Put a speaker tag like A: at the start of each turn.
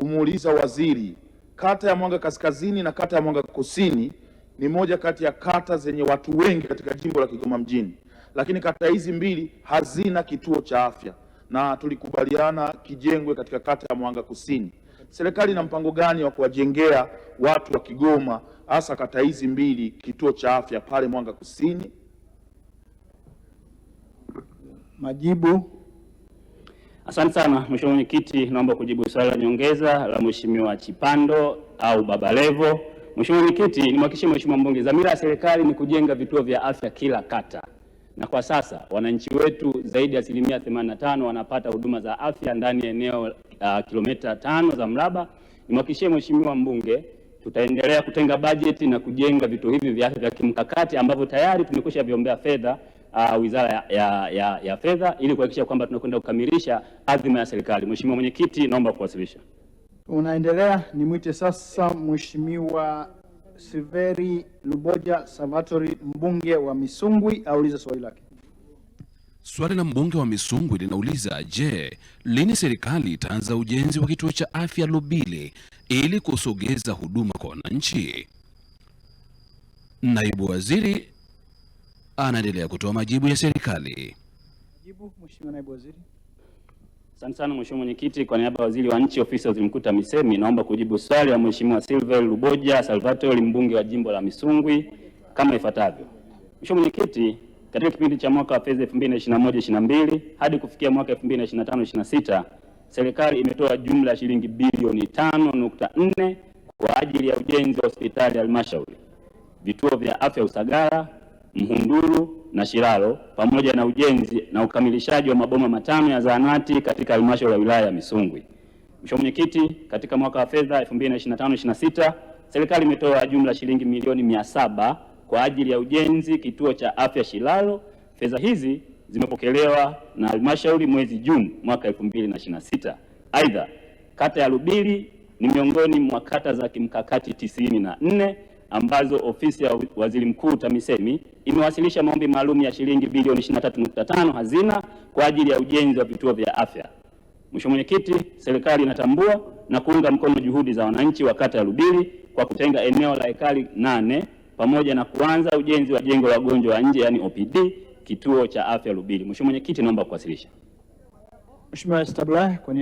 A: kumuuliza waziri, kata ya Mwanga Kaskazini na kata ya Mwanga Kusini ni moja kati ya kata zenye watu wengi katika jimbo la Kigoma mjini, lakini kata hizi mbili hazina kituo cha afya na tulikubaliana kijengwe katika kata ya Mwanga Kusini. Serikali ina mpango gani wa kuwajengea watu wa Kigoma hasa kata hizi mbili kituo cha afya pale Mwanga Kusini?
B: Majibu.
C: Asante sana Mheshimiwa Mwenyekiti, naomba kujibu swali la nyongeza la Mheshimiwa Chipando au Baba Levo. Mheshimiwa Mwenyekiti, nimhakikishie Mheshimiwa mbunge, dhamira ya serikali ni kujenga vituo vya afya kila kata, na kwa sasa wananchi wetu zaidi ya 85% wanapata huduma za afya ndani ya eneo kilomita 5 za mraba. Nimhakikishie Mheshimiwa mbunge tutaendelea kutenga bajeti na kujenga vituo hivi vya afya vya kimkakati ambavyo tayari tumekwisha viombea fedha Wizara ya Fedha ili kuhakikisha kwamba tunakwenda kukamilisha azma ya serikali. Mheshimiwa Mwenyekiti, naomba kuwasilisha.
B: Unaendelea. Nimwite sasa Mheshimiwa Silveri Luboja Salvatori, mbunge wa Misungwi, aulize swali lake.
D: Swali la mbunge wa Misungwi linauliza, je, lini serikali itaanza ujenzi wa kituo cha afya Lubile ili kusogeza huduma kwa wananchi? Naibu waziri anaendelea kutoa majibu ya serikali.
B: Majibu, Mheshimiwa Naibu Waziri.
C: Asante sana Mheshimiwa Mwenyekiti, kwa niaba ya Waziri wa Nchi, Ofisi ya Waziri Mkuu TAMISEMI, naomba kujibu swali la Mheshimiwa Silveri Luboja Salvatori, mbunge wa jimbo la Misungwi kama ifuatavyo. Mheshimiwa Mwenyekiti, katika kipindi cha mwaka wa fedha 2021/22 hadi kufikia mwaka 2025/26 serikali imetoa jumla ya shilingi bilioni 5.4 kwa ajili ya ujenzi wa hospitali ya halmashauri, vituo vya afya Usagara, Mhunduru na Shiralo, pamoja na ujenzi na ukamilishaji wa maboma 5 ya zahanati katika halmashauri ya wilaya ya Misungwi. Mheshimiwa Mwenyekiti, katika mwaka wa fedha 2025/26 serikali imetoa jumla shilingi milioni 700 kwa ajili ya ujenzi kituo cha afya Shilalo. Fedha hizi zimepokelewa na halmashauri mwezi Juni mwaka 2026. Aidha, kata ya Lubili ni miongoni mwa kata za kimkakati 94 ambazo ofisi ya Waziri Mkuu TAMISEMI imewasilisha maombi maalum ya shilingi bilioni 23.5 hazina kwa ajili ya ujenzi wa vituo vya afya. Mheshimiwa Mwenyekiti, serikali inatambua na kuunga mkono juhudi za wananchi wa kata ya Lubili kwa kutenga eneo la ekari 8 pamoja na kuanza ujenzi wa jengo la wagonjwa wa nje yani OPD kituo cha afya Lubili. Mheshimiwa Mwenyekiti, naomba kuwasilisha.
B: Mheshimiwa Stabla, kwa